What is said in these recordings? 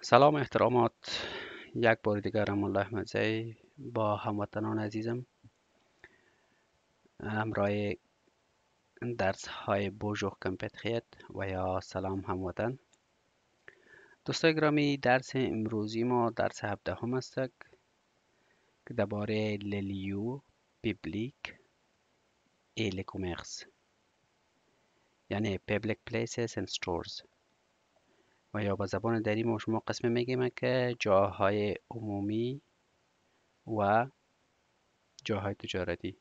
سلام و احترامات. یک بار دیگر الله احمدزی با هموطنان عزیزم همراه درس های بوژوخ کمپتخیت و یا سلام هموطن. دوستای گرامی، درس امروزی ما درس 17 هم است که درباره لیو پیبلیک ای کمرس یعنی Public Places and Stores و یا با زبان دری ما شما قسم میگیم که جاهای عمومی و جاهای تجارتی.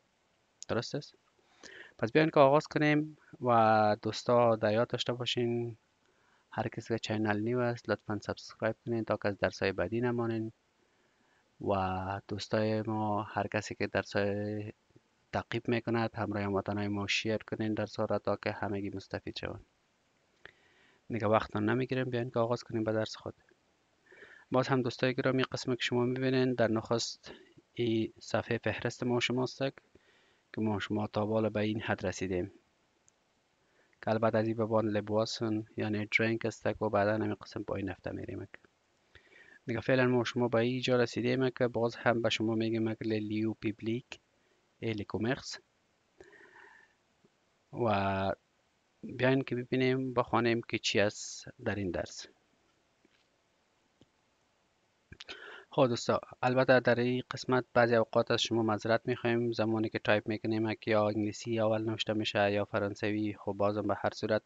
درست است؟ پس بیاین که آغاز کنیم و دوستا در یاد داشته باشین هر کسی که چینل نیو است لطفا سابسکرایب کنین تا که از درس های بعدی نمانین و دوستای ما هر کسی که درس های تعقیب میکند همراه هموطنای ما شیر کنین درس ها را تا که همگی مستفید شوند. دیگه وقت نمیگیریم، بیاین که آغاز کنیم به درس خود. باز هم دوستای گرامی، قسمی که شما میبینین در نخست این صفحه فهرست ما شماست که ما شما تا بالا به این حد رسیدیم که البته از این به بان لباسن یعنی درینک است و بعدا همین قسم با این نفته میریم. دیگه فعلا ما شما به اینجا رسیدیم که باز هم به شما میگیم که لیو پیبلیک ای کمرس و بیاین که ببینیم بخوانیم که چی است در این درس. خب دوستا، البته در این قسمت بعضی اوقات از شما معذرت میخوایم زمانی که تایپ میکنیم که یا انگلیسی اول نوشته میشه یا فرانسوی. خب بازم به هر صورت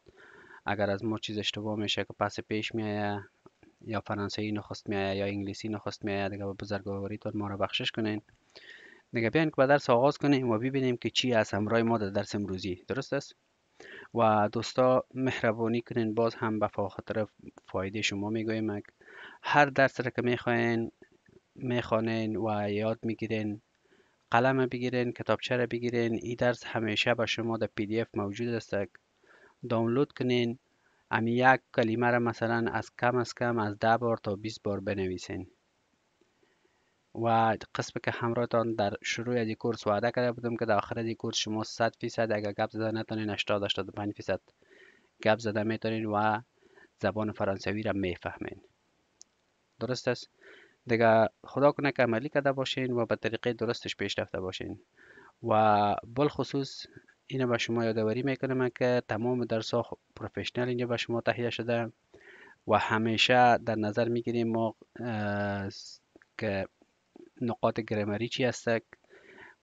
اگر از ما چیز اشتباه میشه که پس پیش میایه یا فرانسوی نخست میایه یا انگلیسی نخست میایه، دیگه به بزرگواریتون ما را بخشش کنین. دیگه بیاین که به درس آغاز کنیم و ببینیم که چی از همراه ما در درس امروزی. درست است؟ و دوستا مهربانی کنین، باز هم به خاطر فایده شما میگویم که هر درس را که میخوانین و یاد میگیرین، قلم بگیرین، کتابچه را بگیرین. این درس همیشه به شما در پی دی اف موجود است. دانلود کنین. امی یک کلمه را مثلا از کم از 10 بار تا 20 بار بنویسین. و قسمی که همراهتان در شروع از این کورس وعده کرده بودم که در آخر از این کورس شما 100% اگر گپ زده نتونین 80-85% گپ زده میتونین و زبان فرانسوی را میفهمین. درست است؟ دیگه خدا کنه که عملی کرده باشین و به طریقه درستش پیش رفته باشین. و بالخصوص اینو به شما یادآوری میکنم که تمام درس ها پروفشنال اینجا به شما تهیه شده و همیشه در نظر میگیریم ما که نقاط گرامری چی هست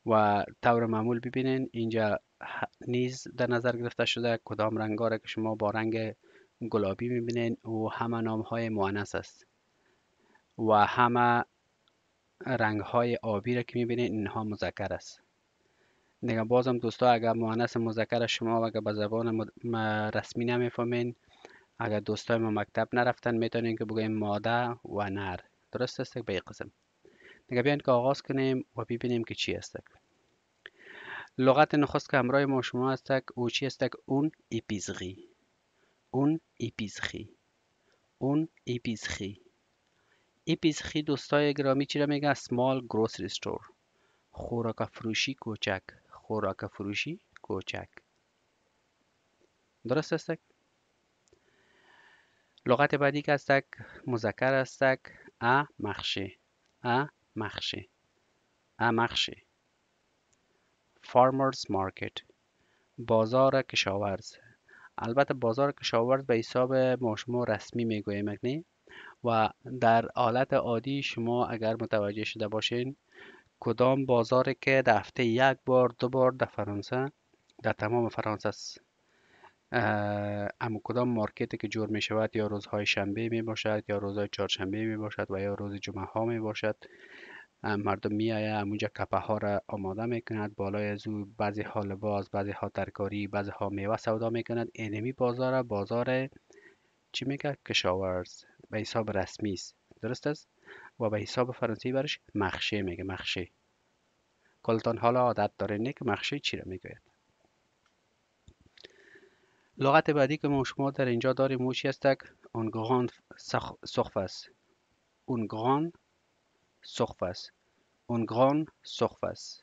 و طور معمول ببینین اینجا نیز در نظر گرفته شده کدام رنگ ها را که شما با رنگ گلابی میبینین و همه نام های مؤنث است و همه رنگ های آبی را که میبینین اینها مذکر است. دیگه بازم دوستا اگر مؤنث مذکر شما و اگر به زبان رسمی نمیفهمین، اگر دوستای ما مکتب نرفتن میتونین که بگویم ماده و نر. درست است به این قسم. دیگه بیاین که آغاز کنیم و ببینیم که چی است. لغت نخست که همراه ما شما است او چی است؟ اون اپیزغی. اون اپیزغی. اون اپیزغی. اپیزغی دوستای گرامی چی را میگه؟ small grocery store. خوراک فروشی کوچک. خوراک فروشی کوچک. درست است؟ لغت بعدی که است مذکر است ا مخشه. ا مخشه. ا مخشه. farmers market. بازار کشاورز. البته بازار کشاورز به حساب ما شما رسمی میگوییم نه، و در حالت عادی شما اگر متوجه شده باشین کدام بازاری که در هفته یک بار 2 بار در فرانسه، در تمام فرانسه است، اما کدام مارکتی که جور می شود یا روزهای شنبه می باشد یا روزهای چهارشنبه می باشد و یا روز جمعه ها می باشد، مردم می آید همونجا کپه ها را آماده می کند، بالای از او بعضی ها لباس، بعضی ها ترکاری، بعضی ها میوه سودا می کند. اینمی بازار بازار چی میگه؟ کشاورز به حساب رسمی است. درست است؟ و به حساب فرانسوی برش مخشه میگه. مخشه. کلتان حالا عادت داره نه که مخشه چی را میگوید. لغت بعدی که ما شما در اینجا داریم او چی است؟ اون گراند سرفاس. اون گراند سرفاس. اون گراند سرفاس.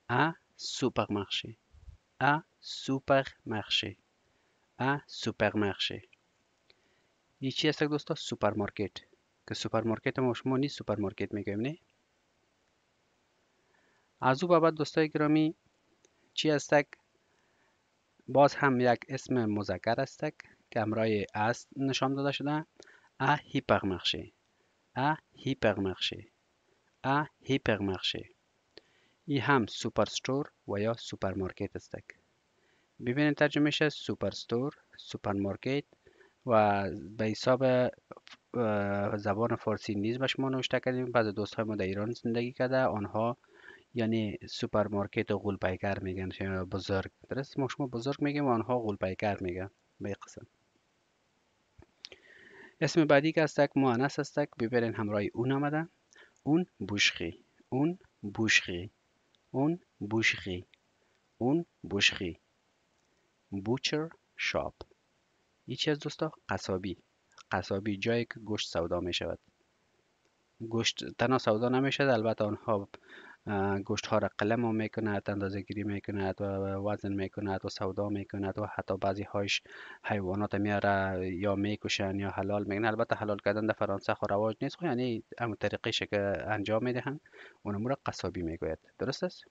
un supermarché. un supermarché. un supermarché. این چی هست دوستا؟ سوپرمارکت. که سوپرمارکت ما شما نیست، سوپرمارکت میگیم نه. از او بعد دوستای گرامی چی هستک؟ باز هم یک اسم مذکر هستک که همراه است نشان داده شده. ا هیپرمارشه، ا هیپرمارشه، ا هیپرمارشه. این هم سوپر استور و یا سوپرمارکت هستک. ببینید ترجمهش سوپر استور، سوپرمارکت و به حساب زبان فارسی نیز به شما نوشته کردیم. بعض دوستای ما در ایران زندگی کرده، آنها یعنی سوپرمارکت و غول پیکر میگن یا بزرگ. درست؟ ما شما بزرگ میگیم و آنها غول پیکر میگن. به این قسم. اسم بعدی که هستک مؤنث هستک. ببینید همراه اون آمده. اون بوشخی، اون بوشخی، اون بوشخی، اون بوشخی. بوچر شاپ. این چی از دوستا؟ قصابی. قصابی جایی که گوشت سودا می شود. گوشت تنها سودا نمی شود، البته آنها گوشت ها را قلم هم می کند، اندازه گیری می کند و وزن می کند و سودا می کند و حتی بعضی هایش حیوانات میاره یا می کشن یا حلال میکنن. البته حلال کردن در فرانسه خو رواج نیست، خو یعنی همون طریقی که انجام میدهند اونم را قصابی میگوید. درست است؟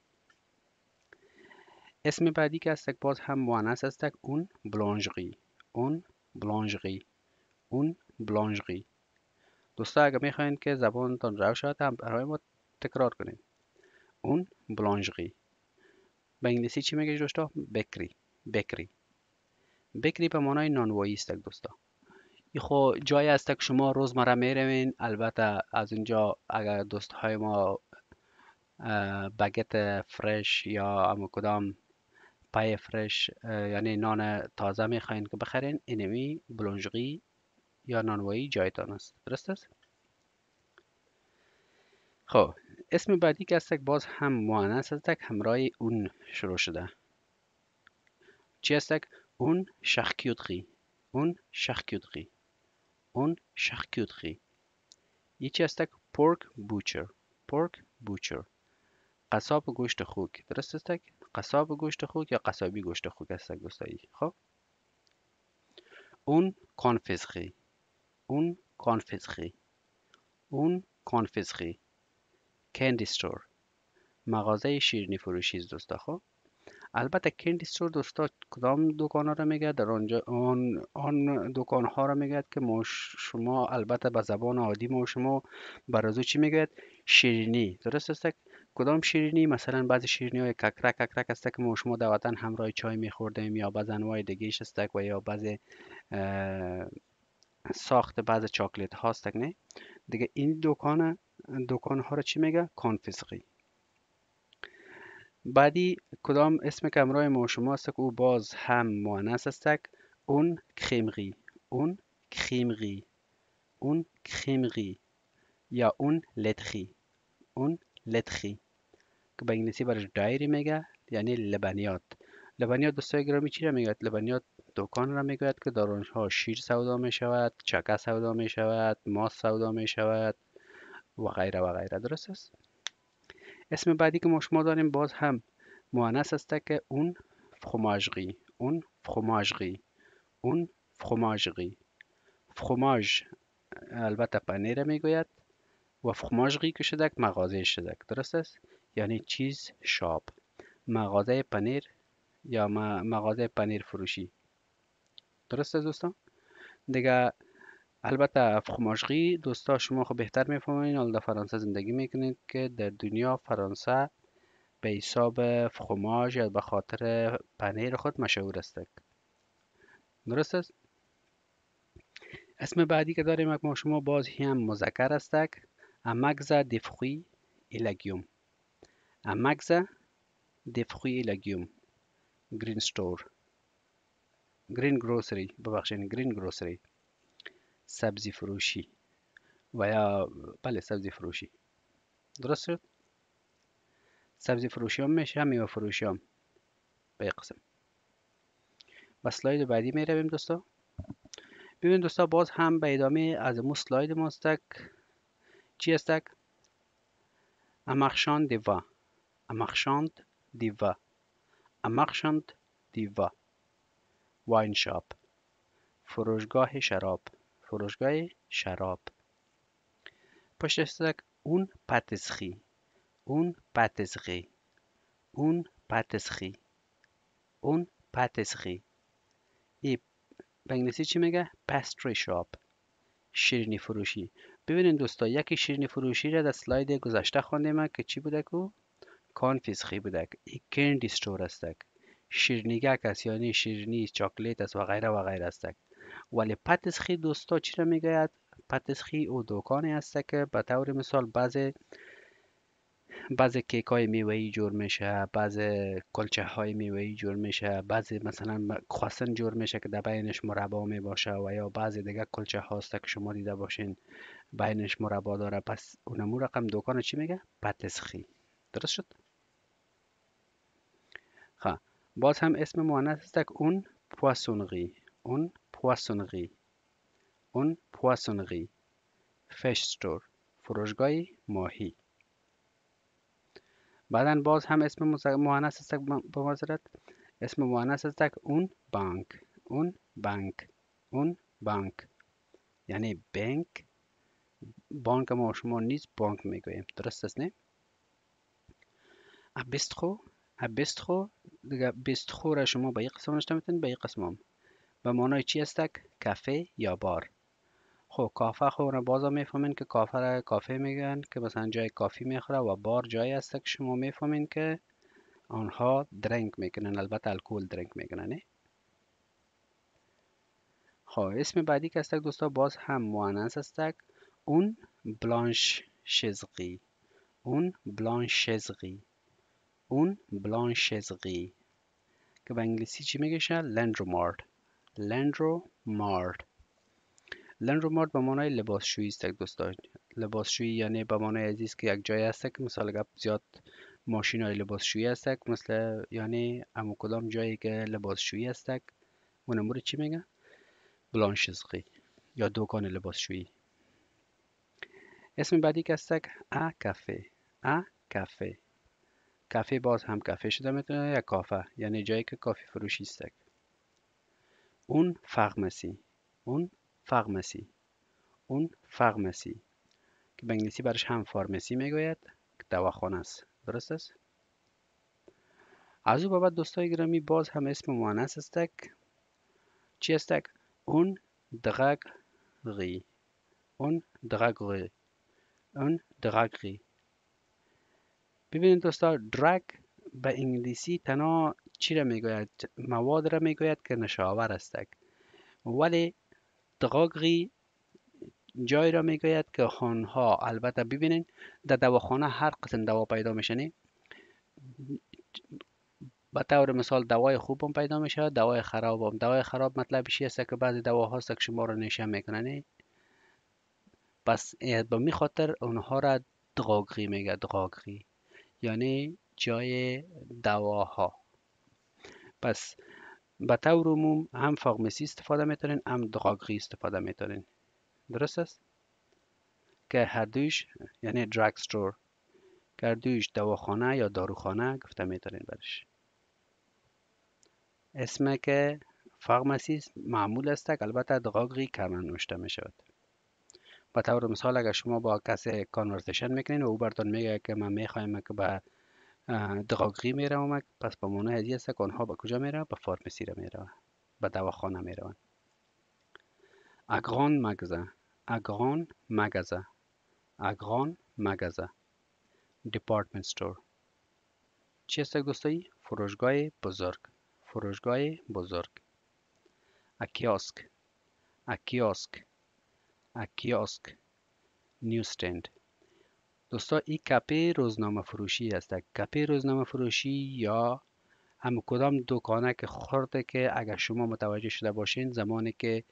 اسم بعدی که هست باز هم مؤنث است. اون بلانژری، اون بلانژری، اون بلانژری. دوستا اگر میخواین که زبانتان رو شد هم برای ما تکرار کنید. اون بلانژری. به انگلیسی چی میگه دوستا؟ بکری، بکری. بکری به معنای نانوایی است دوستا. این خو جایی است که شما روزمره میروین. البته از اینجا اگر دوستهای ما باگت فرش یا اما کدام پای فرش یعنی نان تازه میخواین که بخرین، اینمی بلانژری یا نانوایی جایتان است. درست است؟ خب اسم بعدی که هست باز هم مؤنث است، همراه اون شروع شده. چی است؟ اون شارکوتری، اون شارکوتری، اون شارکوتری. این چی است؟ پورک بوچر، پورک بوچر. قصاب گوشت خوک. درست است؟ قصاب گوشت خوک یا قصابی گوشت خوک است دوستایی. خب اون کانفیسخی، اون کانفیسخی، اون کانفیسخی. کندی استور. مغازه شیرینی فروشی است دوستا. خب البته کندی استور دوستا کدام دکان ها را میگه؟ در آنجا آن دکان ها را میگه که شما البته به زبان عادی ما شما برازو چی میگه؟ شیرینی. درست است؟ کدام شیرینی؟ مثلا بعضی شیرینی های ککرک ککرک است که ما شما در وطن همراه چای میخوردیم، یا بعض انواع دیگه است و یا بعضی ساخت بعض چاکلت هاست نه دیگه. این دکان ها را چی میگه؟ کانفیسقی. بعدی کدام اسم که همراه ما شما است که او باز هم مؤنث است. اون کریمری، اون کریمری، اون کریمری یا اون لتخی، اون لتخی که به انگلیسی برش دایری میگه، یعنی لبنیات. لبنیات دوستای گرامی چی را میگه؟ لبنیات دکان را میگوید که در آنها شیر سودا می شود، چکه سودا می شود، ماست سودا می شود و غیره و غیره. درست است؟ اسم بعدی که ما شما داریم باز هم مؤنث است که اون فروماژری، اون فروماژری، اون فروماژری. فروماژ البته پنیر میگوید و فروماژری که شدک مغازه شدک. درست است؟ یعنی چیز شاپ، مغازه پنیر یا مغازه پنیر فروشی. درست است دوستان؟ دیگه البته فروماژری دوستا شما خب بهتر میفهمین، حالا در فرانسه زندگی میکنید که در دنیا فرانسه به حساب فروماژ یا به خاطر پنیر خود مشهور است. درست است؟ اسم بعدی که داریم ما شما باز هم مذکر است. امگزا دفخوی ایلگیوم، امگزا دفخوی ایلگیوم. گرین ستور، گرین گروسری، ببخشید گرین گروسری. سبزی فروشی و یا بله سبزی فروشی. درست شد؟ سبزی فروشی هم میشه، میوه فروشی هم به قسم. با سلاید بعدی می رویم دوستا. ببین دوستا باز هم به ادامه از مو سلاید ما است. چی است؟ امارشاند دیوا، امارشاند دیوا، امارشاند دیوا. واین شاپ، فروشگاه شراب، فروشگاه شراب. پشت استک اون پاتیسری، اون پاتیسری، اون پاتیسری، اون پاتیسری. این به انگلیسی چی میگه؟ پستری شاپ، شیرینی فروشی. ببینید دوستا، یکی شیرینی فروشی را در سلاید گذشته خواندیم که چی بوده که کانفیسخی بوده، این کندی استور است. شیرینیگک است، یعنی شیرینی چاکلیت است و غیره و غیره است. ولی پاتیسری دوستا چی را میگوید؟ پاتیسری او دکانی است که به طور مثال بعضی کیک های میوه‌ای جور میشه، بعضی کلچه های میوه‌ای جور میشه، بعضی مثلا خواسن جور میشه که در بینش مربا می باشه، و یا بعضی دیگه کلچه هاست که شما دیده باشین بینش مربا داره. پس اونمو رقم دکان چی میگه؟ پاتیسری. درست شد؟ خب باز هم اسم مؤنث است که اون پواسونری، اون پواسونری، اون پواسونری. فش استور، فروشگاه ماهی. بعدن باز هم اسم مؤنث است به معذرت، اسم مؤنث است که اون بانک، اون بانک، اون بانک. یعنی بانک، بانک ما شما نیست بانک میگوییم. درست است نه؟ بیستخو، بیستخو دیگه، بیستخو را شما به یک قسم نشته میتونید، به یک قسم هم به معنای چی است؟ کافه یا بار. خب کافه خو را بازا میفهمین که کافه را کافه میگن که مثلا جای کافی میخوره، و بار جایی است که شما میفهمین که آنها درینک میکنن، البته الکل درینک میکنن نه؟ خب اسم بعدی که است دوستا باز هم مؤنث است، اون بلانش شزقی، اون بلانشزقی، اون بلانشزقی. که به انگلیسی چی میگه؟ لندرومارت، لندرومارت. لندرومارت به معنای لباسشویی است دوستان. لباسشویی یعنی به معنای عزیز که یک جای است که مثال گپ زیاد ماشین های لباسشویی است، مثل یعنی امو کدام جایی که لباسشویی است اونمو رو چی میگه؟ بلانشزقی یا دکان لباسشویی. اسم بعدی که است ا کافه، ا کافه. کافه باز هم کافه شده میتونه یا کافه، یعنی جایی که کافی فروشی است. اون فارمسی، اون فارمسی، اون فارمسی. که به انگلیسی برش هم فارمسی میگوید که دواخانه است. درست است؟ از او بعد دوستای گرامی باز هم اسم مؤنث است. چی است؟ اون دراگری، اون دراگری، اون دراگری. ببینید دوستا، درگ به انگلیسی تنها چی را میگوید؟ مواد را میگوید که نشاور است. ولی دراگری جای را میگوید که آنها، البته ببینید در دواخانه هر قسم دوا پیدا میشنه. به طور مثال دوای خوب هم پیدا میشه، دوای خراب هم. دوای خراب مطلب چی است؟ که بعضی دوا هاست که شما رو نشه میکنن. پس به می خاطر اونها را دراگری میگه، دراگری یعنی جای دواها. پس به طور عموم هم فارمسی استفاده میتونین، هم دراگری استفاده میتونین. درست است؟ که هر دویش یعنی دراگ استور، که هر دویش دواخانه یا داروخانه گفته میتونین برش. اسم که فارمسی معمول است که البته دراگری کمن نوشته می شود. به طور مثال اگر شما با کسی کانورسیشن میکنین و او براتون میگه که من میخوایم که به دراگری میروم، پس به معنی ازی است که آنها به کجا میره؟ به فارمسی را میروند، به دواخانه میروند. اگران مگزه، اگران مگزه، اگران مگزه. دیپارتمنت استور. چی است دوستایی؟ فروشگاه بزرگ، فروشگاه بزرگ. اکیاسک، اکیاسک، اکیاسک. نیوستند. دوستا این کپی روزنامه فروشی است. کپی روزنامه فروشی یا هم کدام دکانه که خورده که اگر شما متوجه شده باشین زمانی که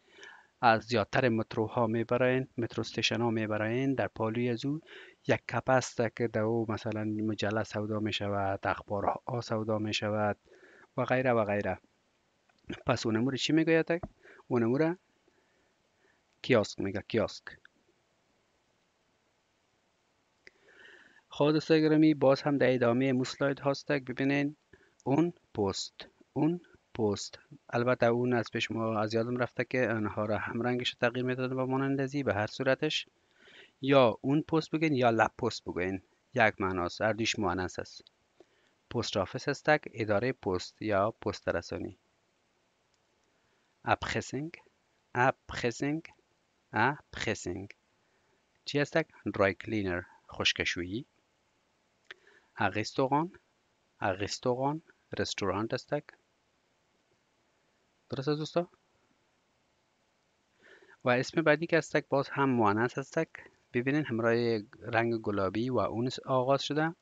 از زیادتر متروها میبرین، مترو استیشن ها میبرین، در پالوی از او یک کپ است که در او مثلا مجله سودا می شود، اخبار ها سودا می شود و غیره و غیره. پس اونمو رو چی میگوید؟ اونمو رو کیاسک میگه، کیاسک. خب دوستای گرامی باز هم در ادامه مو اسلاید هاست ببینین اون پست، اون پست. البته اون از پیش ما از یادم رفته که آنها را هم رنگش تغییر میدادن با مانندزی به هر صورتش. یا اون پست بگین یا لب پست بگین، یک معناست، هر دوش مؤنث است. پست آفیس هستک اداره پست یا پست رسانی. اپخسینگ، اپخسینگ، اپخسینگ. چی هستک؟ درای کلینر، خشکشویی. اغیستوغان، اغیستوغان، رستورانت هستک. درست است دوستا؟ و اسم بعدی که هستک باز هم مؤنث هستک. ببینین همراه رنگ گلابی و اون آغاز شده.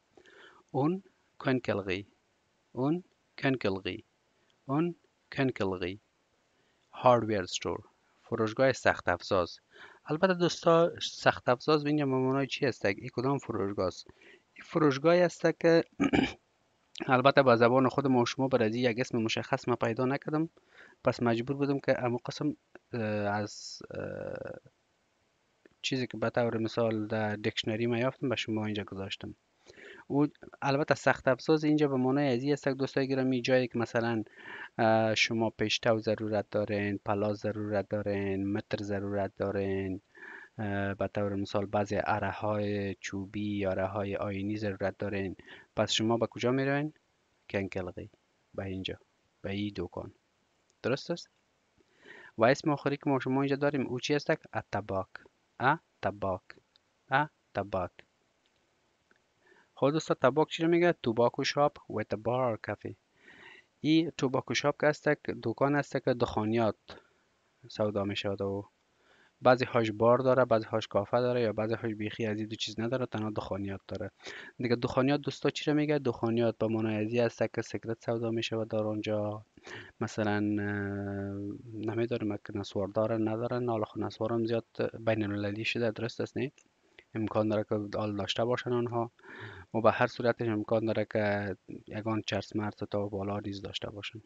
اون کنکلغی، اون کنکلغی، اون کنکلغی. هاردویر استور، فروشگاه سخت افزار. البته دوستا سخت افزار به اینجا معنای چی هستک؟ این کدام فروشگاه است؟ این فروشگاهی است که البته با زبان خود ما و شما برای یک اسم مشخص ما پیدا نکردم، پس مجبور بودم که اما قسم از چیزی که به طور مثال در دیکشنری ما یافتم به شما اینجا گذاشتم. او البته سخت افزار اینجا به معنای ازی است دوستای گرامی، جایی که مثلا شما پیشتو ضرورت دارین، پلاس ضرورت دارین، متر ضرورت دارین، به طور مثال بعضی اره های چوبی یا اره های آینی ضرورت دارین، پس شما به کجا میروین؟ کنکلغی، به اینجا، به این دکان. درست است؟ و اسم آخری که ما شما اینجا داریم او چی است؟ اتباک، اتباک، اتباک. خود دوستا تباک چی رو میگه؟ توباکو شاپ و بار کافی. این توباکو شاپ که است دکان است که دخانیات سودا می شود و بعضی هاش بار داره، بعضی هاش کافه داره، یا بعضی هاش بیخی از این دو چیز نداره، تنها دخانیات داره. دیگه دخانیات دوستا چی رو میگه؟ دخانیات به معنای ازی است که سیگرت سودا می شود در آنجا. مثلا نمیداریم که نسوار دارن ندارن، حالا خب نسوار هم زیاد بین المللی شده. درست است نه؟ امکان داره که آل داشته باشن آنها، و به هر صورتش امکان داره که یگان چرس مرس تا بالا نیز داشته باشن.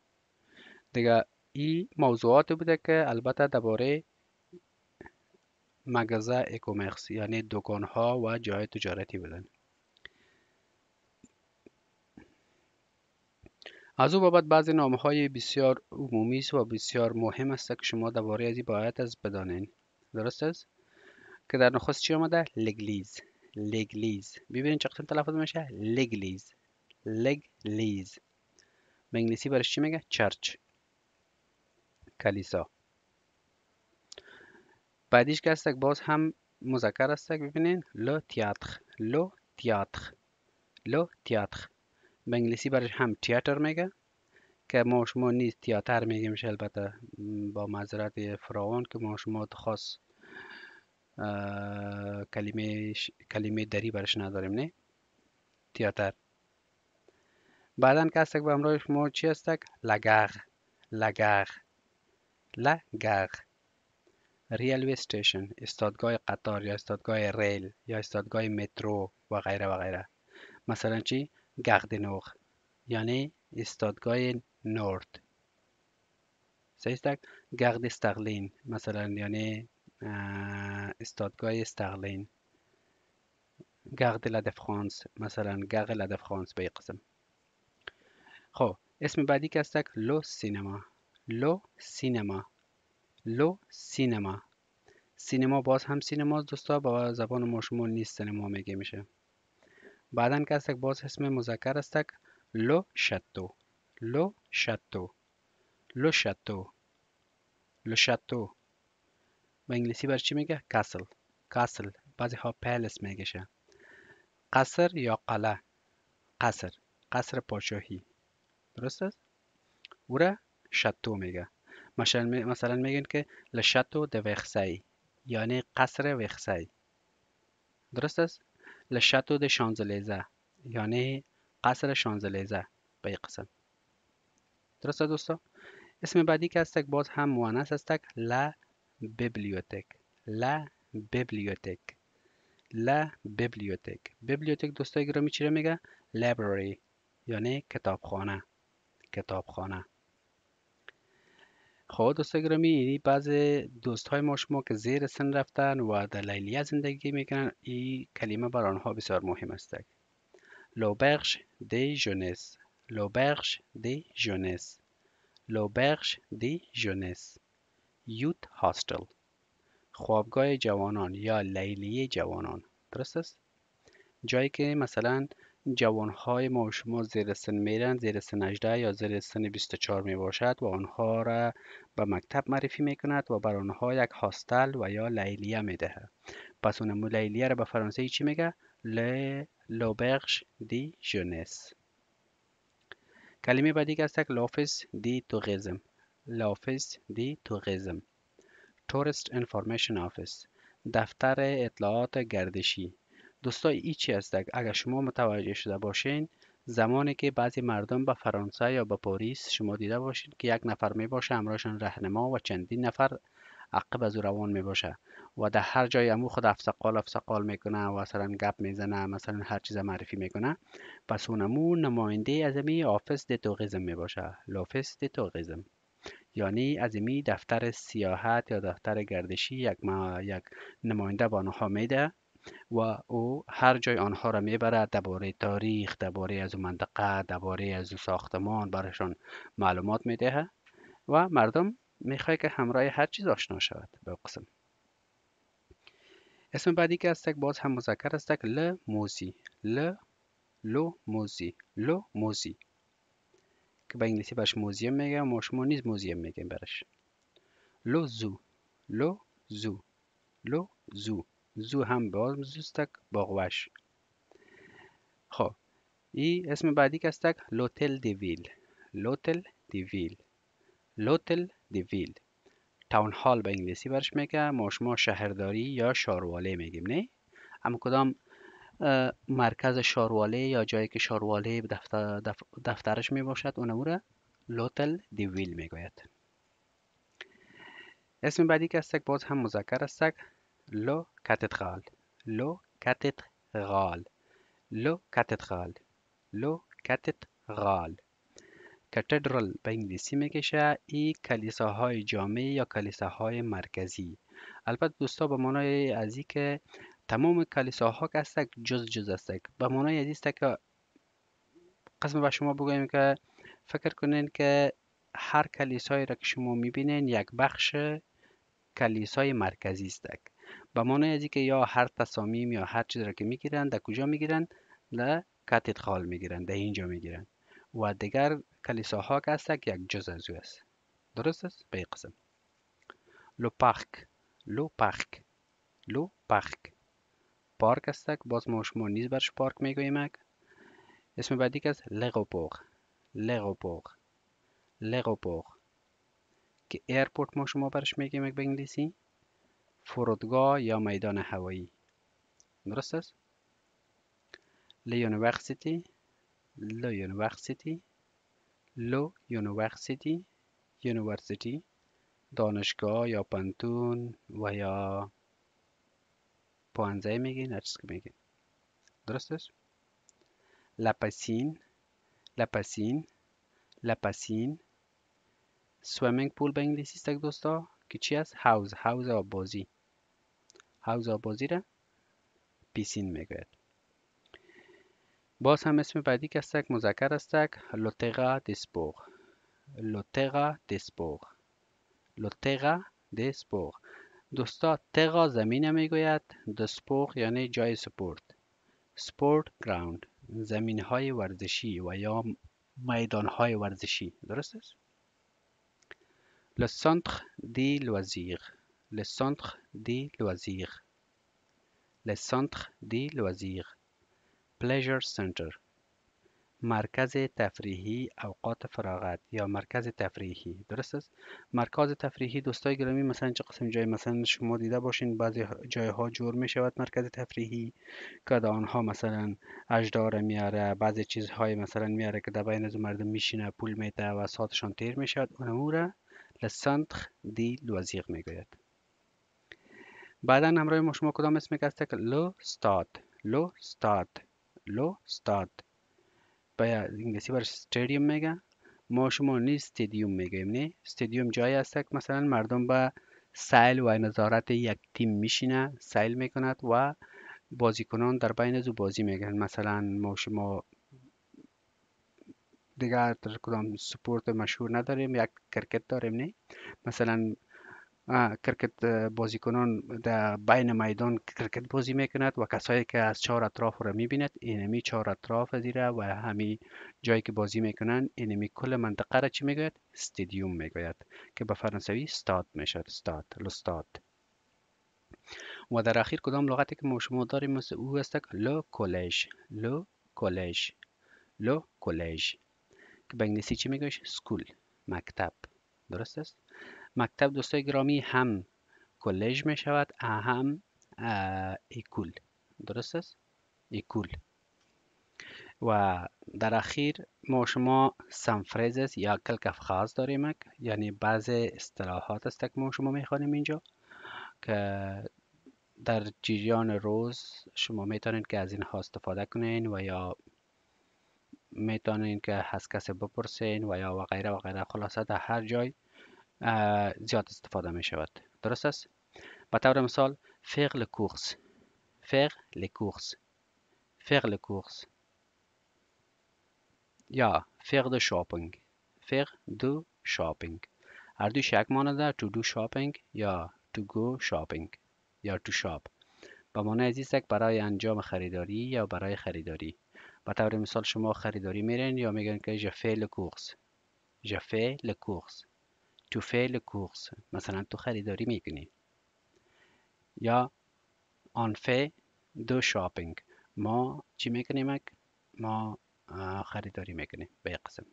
دیگه این موضوعات بوده که البته درباره مغازه ایکومرس یعنی دکان ها و جای تجارتی بودن. از او بابت بعضی نام های بسیار عمومی و بسیار مهم است که شما درباره از این باید از بدانین. درست است؟ که در نخست چی آمده؟ لگلیز، لگلیز. ببینید چقدر تلفظ میشه؟ لگلیز، لگلیز. به انگلیسی برش چی میگه؟ چرچ، کلیسا. بعدیش که هستک باز هم مذکر هستک. ببینین لو تیاتر، لو تیاتر، لو تیاتر. به انگلیسی برش هم تیاتر میگه که ما شما نیست تیاتر میگیم، البته با معذرت فراوان که ما شما خاص کلمه دری برش نداریم. نه تیاتر. بعدن که هستک به همراه شما چی هستک؟ لگر، لگر، لگر. ریلوی استیشن، ایستادگاه قطار یا ایستادگاه ریل یا ایستادگاه مترو و غیره و غیره. مثلا چی؟ گاردنوغ یعنی ایستادگاه نورد. سیستک گارد استرلین مثلا یعنی ایستادگاه استرلین. گارد لا فرانس مثلا گارد لا فرانس به قسم. خب اسم بعدی که هستک لو سینما، لو سینما، لو سینما. سینما باز هم سینما دوستا، با زبان ما شما نیست سینما میگه میشه. بعدن که هستک باز اسم مذکر هستک لو شاتو، لو شاتو، لو شاتو، لو شاتو. به انگلیسی بر چی میگه؟ کاسل، کاسل. بعضی ها پلس میگه. قصر یا قلعه، قصر، قصر پادشاهی. درست است؟ او را شاتو میگه. مثلا میگن که لشاتو د ورسای یعنی قصر ورسای. درست است؟ لشاتو د شانزلیزه یعنی قصر شانزلیزه به این قسم. درست است دوستا؟ اسم بعدی که هستک باز هم مؤنث هستک لا بیبلیوتک، لا بیبلیوتک، لا بیبلیوتک. بیبلیوتک دوستای گرامی چی رو میگه؟ لایبرری یعنی کتابخانه، کتابخانه. خب دوستای گرامی اینی بعض دوست های ما شما که زیر سن رفتن و در لیلیه زندگی میکنن، این کلمه بر آنها بسیار مهم است. l'auberge des jeunesses، l'auberge des jeunesses، l'auberge de jeunesse youth hostel خوابگاه جوانان یا لیلیه جوانان. درست است؟ جایی که مثلا جوانهای ما و شما زیر سن میرن، زیر سن 18 یا زیر سن 24 می باشد و آنها را به مکتب معرفی می کند و بر آنها یک هاستل و یا لیلیه می دهد. پس اون لیلیه را به فرانسه چی میگه؟ l'auberge de jeunesse. کلمه بعدی که است l'office de tourisme. l'office de tourisme tourist information office دفتر اطلاعات گردشی. دوستا این چی است؟ اگر شما متوجه شده باشین، زمانی که بعضی مردم به فرانسه یا به پاریس شما دیده باشین که یک نفر می باشه همراهشان رهنما و چندین نفر عقب از او روان می باشه و در هر جای امو خود افسقال میکنه و مثلا گپ میزنه، مثلا هر چیز معرفی میکنه، پس اونمو نماینده از می آفیس د توریسم می باشه. l'office de tourisme یعنی از می دفتر سیاحت یا دفتر گردشی یک نماینده به آنها میده و او هر جای آنها را میبره، درباره تاریخ، درباره از منطقه، درباره از ساختمان برایشان معلومات میده و مردم میخواد که همراه هر چیز آشنا شود به قسم. اسم بعدی که است باز هم مذکر است موزی. لو موزی که به انگلیسی برش موزیم میگه، ما شما نیز موزیم میگیم برش. لو زو زو هم باز زوستک باغوش. خب این اسم بعدی که است لوتل دی ویل. لوتل دی ویل تاون هال به انگلیسی برش میگه، ما شما شهرداری یا شارواله میگیم نه؟ اما کدام مرکز شارواله یا جایی که شارواله دفترش می باشد اونمو را لوتل دی ویل میگوید. اسم بعدی که است باز هم مذکر است لو کاتدرال. لو کاتدرال کاتدرال به انگلیسی میکشه. این کلیساهای جامع یا کلیساهای مرکزی. البته دوستا به معنای از این که تمام کلیساها که هستک جز هستک، به معنای از است که قسم به شما بگویم که فکر کنین که هر کلیسایی را که شما میبینین یک بخش کلیسای مرکزی است. به معنای از که یا هر تصامیم یا هر چیز را که میگیرن در کجا میگیرن؟ در کاتدرال میگیرن، در اینجا میگیرن و دیگر کلیساها که هست یک جز از او است. درست است؟ به این قسم. لو پارک پارک است، باز ما شما نیز برش پارک میگوییم. اسم بعدی که است لغوپوغ که ایرپورت ما شما برش میگیم به انگلیسی فرودگاه یا میدان هوایی. درست است؟ یونیورسیتی دانشگاه یا پانتون و یا پوانزه میگین، هر چیز که میگین. درست است؟ لپسین سویمینگ پول به انگلیسی است دوستا که چی است؟ حوض آبازی را پیسین میگوید. باز هم اسم بعدی که است مذکر است لوترا دسپور. دوستا ترا زمین میگوید، دسپور یعنی جای سپورت. سپورت گراوند زمین های ورزشی و یا میدان های ورزشی. درست است؟ Le centre des loisirs pleasure center مرکز تفریحی اوقات فراغت یا مرکز تفریحی. درست است؟ مرکز تفریحی دوستای گرامی مثلا چه قسم جای مثلا شما دیده باشین بعضی جایها جور می شود مرکز تفریحی که در آنها مثلا اجدار میاره، بعضی چیزهای مثلا میاره که در بین از مردم میشینه پول میده و ساعتشان تیر میشود، اونمو را لسانتر دی لوازیر میگوید. بعدا همراه ما شما کدام اسم که است که لو استاد به انگلیسی برش استادیوم میگه، ما شما نیز استادیوم میگیم نه؟ استادیوم جایی است که مثلا مردم به سیل و نظارت یک تیم میشینه، سیل میکند و بازیکنان در بین از بازی میگن. مثلا ما شما دیگر در کدام سپورت مشهور نداریم، یک کرکت داریم نه. مثلا کرکت بازیکنان در بین میدان کرکت بازی میکند و کسایی که از چهار اطراف رو میبیند، اینمی چهار اطراف زیره و همین جایی که بازی میکنن اینمی کل منطقه را چی میگوید؟ استادیوم میگوید که به فرانسوی استاد میشد. استاد، لستاد. و در اخیر کدام لغتی که ما شما داریم مثل او است لو کالج. لو کالج. لو کالج که به انگلیسی چی میگویش؟ سکول، مکتب. درست است؟ مکتب دوستای گرامی هم کالج می شود، هم ایکول. درست است؟ ایکول. و در اخیر ما شما سم فریزز یا کلک افخاز داریم، یعنی بعض اصطلاحات است که ما شما میخوانیم اینجا که در جریان روز شما میتونید که از اینها استفاده کنین و یا میتونین که از کسی بپرسین و یا و غیره و غیره. خلاصه در هر جای زیاد استفاده می شود. درست است؟ به طور مثال faire le course. faire les courses. faire les courses یا faire de shopping. faire de shopping. هر دوش یک معنی داره. to do shopping یا to go shopping یا to shop. به معنی است که برای انجام خریداری یا برای خریداری. به طور مثال شما خریداری میرین یا میگن که je fais le course. je fais le course. to fais le course. مثلا تو خریداری میکنی. یا on fait de shopping. ما چی میکنیم؟ ما خریداری میکنیم به یک قسم.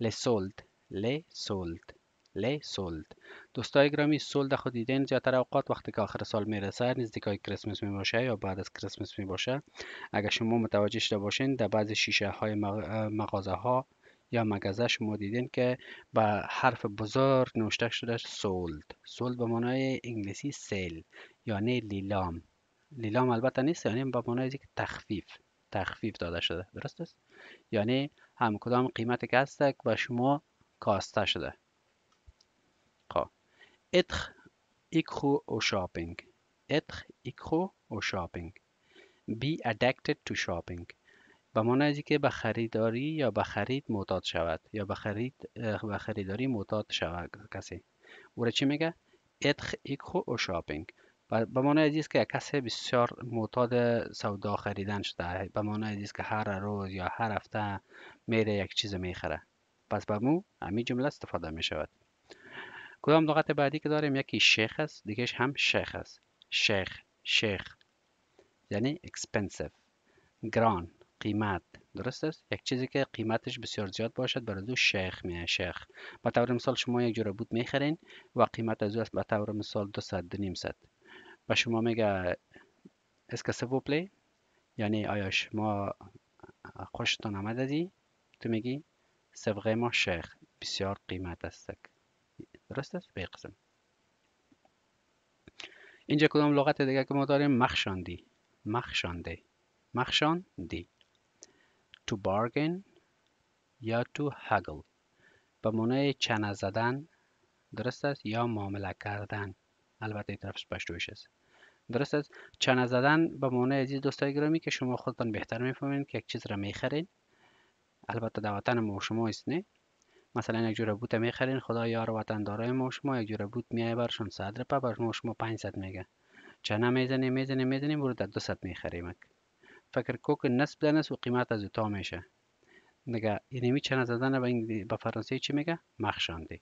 les soldes. les soldes. les soldes. دوستای گرامی سولد خود دیدین زیادتر اوقات وقتی که آخر سال میرسه، نزدیکای کریسمس میباشه یا بعد از کریسمس میباشه، اگر شما متوجه شده باشین در بعضی شیشه های مغازه ها یا مغازه شما دیدین که با حرف بزرگ نوشته شده سولد. سولد به معنای انگلیسی سیل یعنی لیلام. لیلام البته نیست، یعنی به معنای که تخفیف داده شده. درست است؟ یعنی هم کدام قیمتی که هست به شما کاسته شده. خب être accro au shopping. être accro au shopping. be addicted to shopping. به معنی که به خریداری یا به خرید معتاد شود یا به خریداری معتاد شود کسی. او را چی میگه؟ être accro au shopping. به معنی است که کسی بسیار معتاد سودا خریدن شده. به معنی است که هر روز یا هر هفته میره یک چیز میخره. پس به مو همین جمله استفاده می شود. کدام لغت بعدی که داریم؟ یکی شیخ است، دیگهش هم شیخ است. شیخ یعنی expensive، گران، قیمت. درست است؟ یک چیزی که قیمتش بسیار زیاد باشد برای دو شیخ میه. شیخ به طور مثال شما یک جورا بوت میخرین و قیمت از او است به طور مثال 200 و شما میگه اسکا سوو پلی، یعنی آیا شما خوشتان آمد ازی؟ تو میگی سوغه ما شیخ، بسیار قیمت است. درست است؟ به قسم. اینجا کدام لغت دیگه که ما داریم؟ مخشاندی. مخشاندی. to bargain یا to haggle به معنی چنه زدن. درست است؟ یا معامله کردن. البته این طرفش پشتویش است. درست است؟ چنه زدن به معنی عزیز دوستای گرامی که شما خودتان بهتر میفهمین که یک چیز را میخرین. البته در وطن ما شما است نه. مثلا یک جوره بوت میخرین، خدا یار وطن دارای ما شما یک جوره بوت میای برشون 100 روپه، بر ما شما 500 میگه. چنه میزنیم برو در 200 میخریم. فکر کو که نصف در نصف و قیمت از تا میشه. نگه اینمی چنه زدن به فرانسه چی میگه؟ مخشاندی.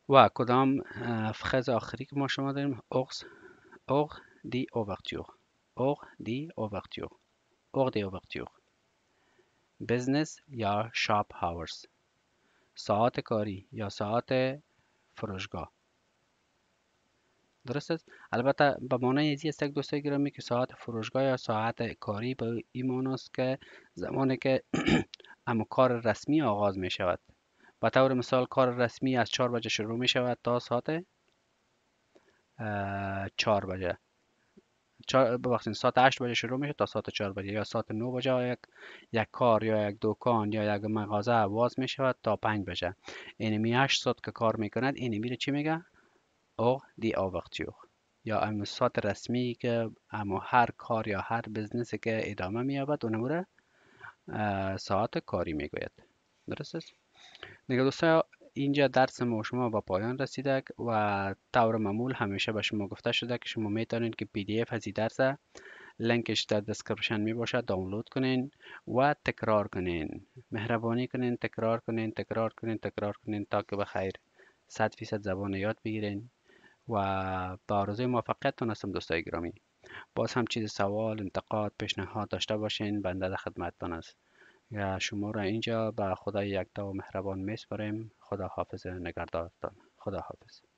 و کدام فخز آخری که ما شما داریم؟ اور دی اوورتور. اور دی اوورتور. اور دی اوورتور. بزنس یا شاپ هاورز. ساعت کاری یا ساعت فروشگاه. درست است؟ البته به معنی ازی است دوستای گرامی که ساعت فروشگاه یا ساعت کاری به این معنی است که زمانی که اما کار رسمی آغاز می شود. به طور مثال کار رسمی از 4 بجه شروع می شود تا ساعت 4 بجه. ببخشید ساعت 8 بجه شروع میشه تا ساعت 4 بجه، یا ساعت 9 بجه یک کار یا یک دکان یا یک مغازه باز می شود تا 5 بجه. اینمی 8 ساعت که کار میکند اینمی رو چی میگه؟ او دی اوورتور. یا اما ساعت رسمی که اما هر کار یا هر بزنسی که ادامه مییابد اونمو ساعت کاری میگوید. درست است؟ دیگه دوستان، اینجا درس ما شما به پایان رسیده و طور معمول همیشه به شما گفته شده که شما میتونید که پی دی اف از این درس لینکش در دسکرپشن می باشد دانلود کنین و تکرار کنین. مهربانی کنین تکرار کنین تکرار کنین تکرار کنین تا که بخیر 100% زبان یاد بگیرین و با آرزوی موفقیتتون هستم دوستای گرامی. باز هم چیز سوال انتقاد پیشنهاد داشته باشین بنده در خدمتتان است. و شما را اینجا به خدای یکتا و مهربان میسپاریم. خدا حافظ نگهدارتان. خدا حافظ.